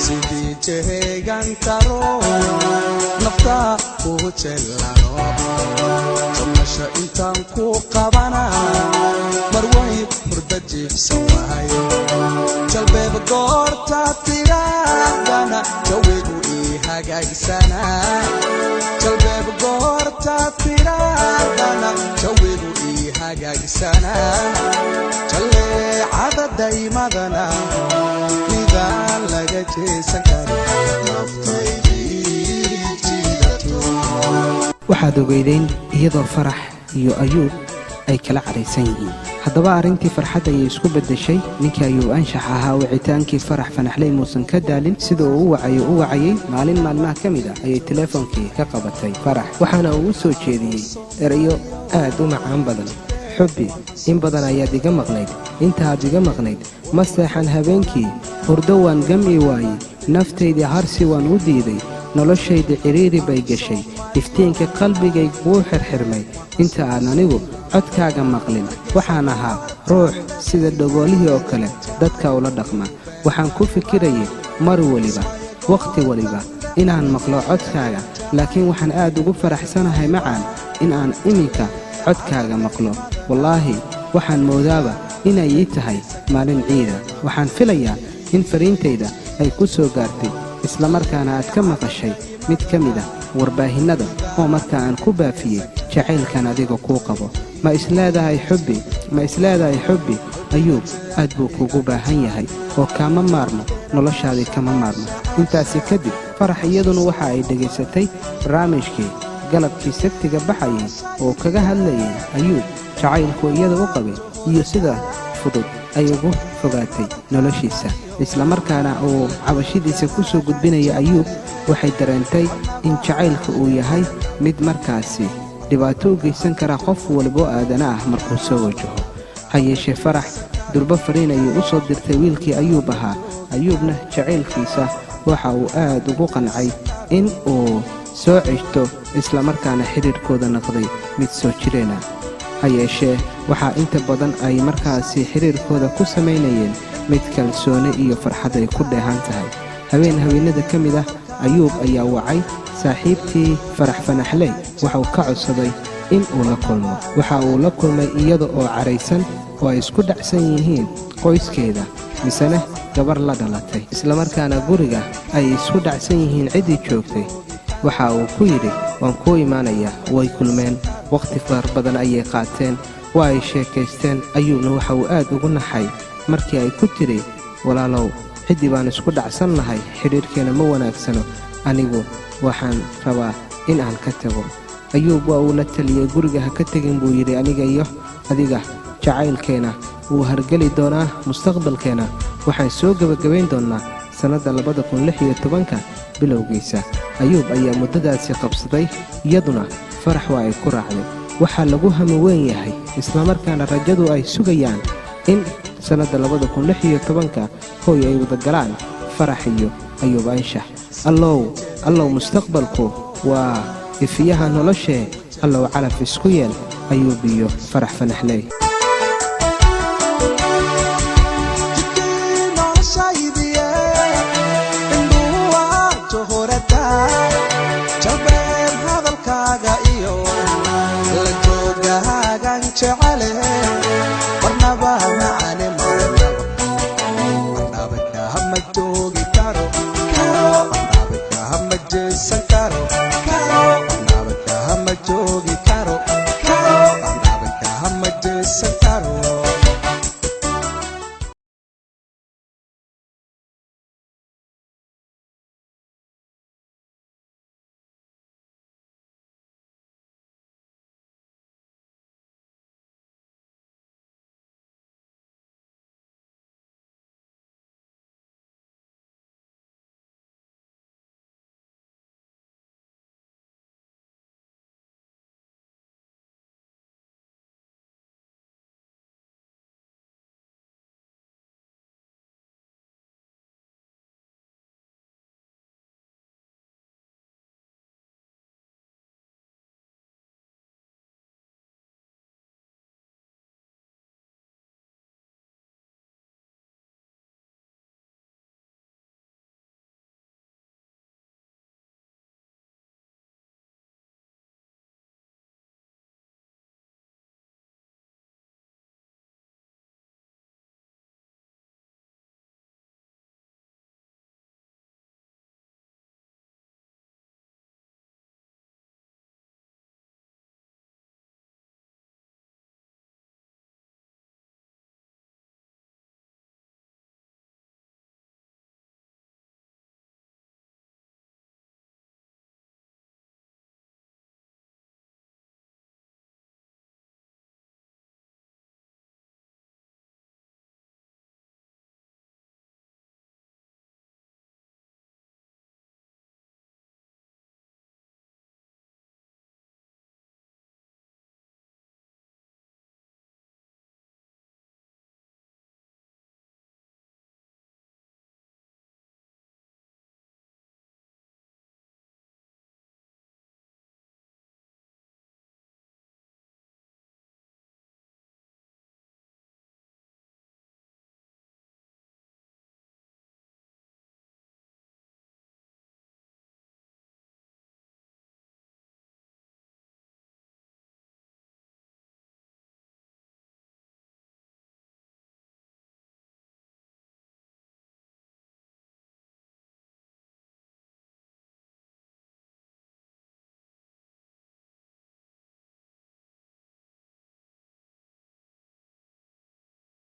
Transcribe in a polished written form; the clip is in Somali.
sidii jeegan taro nafta ku jellano tumasha intaan ku qabana marway hurda jiifsan waayo jalbeeb goorta tiraadana jawigu ii hagaagsana jalbeeb goorta tiraadana jawigu ii hagaagsana jaleecada daymadana midaan laga jeesan karo waxaad ogeydeen iyadoo farax iyo ayuub ay kala caraysan yihiin haddaba arrintii farxad ayay isku beddeshay ninkii ayuub anshax ahaa wicitaankii farax fanaxley muusan ka daalin sida uu u wacayay maalin maalmaha ka mid ah ayay telefoonkii ka qabatay farax waxaana uu u soo jeediyey erayo aad u macaan badan xubbi in badan ayaad iga maqnayd intaaad iga maqnayd ma seexan habeenkii hurdo waan gam'i waayey naftaydii harsi waan u diiday noloshayda ciriiri bay gashay iftiinka qalbigayg wuu xirxirmay inta aan anigu codkaaga maqlin waxaan ahaa ruux sida dhagoolihii oo kale dadka ula dhaqma waxaan ku fikirayay mar weliba wakhti weliba inaan maqlo codkaaga laakiin waxaan aad ugu faraxsanahay macaan in aan iminka codkaaga maqlo wallaahi waxaan moodaaba inay ii tahay maalin ciida waxaan filayaa in fariintayda ay ku soo gaartay isla markaana aad ka maqashay mid ka mid ah warbaahinnada oo markaa aan ku baafiyey jacaylkan adiga kuu qabo ma isleedahay xubbi ayuub aad buu kugu baahan yahay oo kaama maarmo noloshaadii kama maarmo intaasi kadib farax iyaduna waxa ay dhegaysatay barnaamijkii galabkii sabtiga baxayay oo kaga hadlayay ayuub jacaylku iyada u qabay iyo sida fudud ay ugu fogaatay noloshiisa isla markaana uu cabashidiisa ku soo gudbinaya ayuub waxay dareentay in jacaylka uu yahay mid markaasi dhibaato u geysan kara qof walbo aadana ah markuu soo wajaho ha yeeshee farax durbo fariin ayuu u soo dirtay wiilkii ayuub ahaa ayuubna jacaylkiisa waxa uu aad ugu qancay in uu soo ceshto isla markaana xiriirkooda noqday mid soo jireena ha yeeshee waxaa inta badan ay markaasi xiriirkooda ku samaynayeen mid kalsooni iyo farxad ay ku dheehan tahay haweenada ka mid ah ayuub ayaa wacay saaxiibtii farax fanaxley waxauu ka codsaday in uu la kulmo waxa uu la kulmay iyada oo caraysan oo ay isku dhacsan yihiin qoyskeeda misena gabar la dhalatay isla markaana guriga ay isku dhacsan yihiin ciddii joogtay waxa uu ku yidhi waan kuu imaanayaa way kulmeen wakhti far badan ayay qaateen waa ay sheekaysteen ayuubna waxa uu aad ugu naxay markii ay ku tiri walaalow ciddii baan isku dhacsannahay xidhiirkeena ma wanaagsano anigu waxaan rabaa in aan ka tago ayuub waa uu la taliyey guriga ha ka tegin buu yidhi aniga iyo adiga jacaylkeena wuu hargeli doonaa mustaqbalkeena waxaan soo gebagabayn doonnaa sannadda 2016 bilowgiisa ayuub ayaa muddadaasi qabsaday iyaduna farax waa ay ku raacday waxaa lagu hami weyn yahay islamarkaana rajadu ay sugayaan in sannadda 2016 hooy ay wada galaan farax iyo ayuub anshax allow mustaqbalku waa ifiyaha noloshee allow calaf isku yeel ayuub iyo farax fanaxley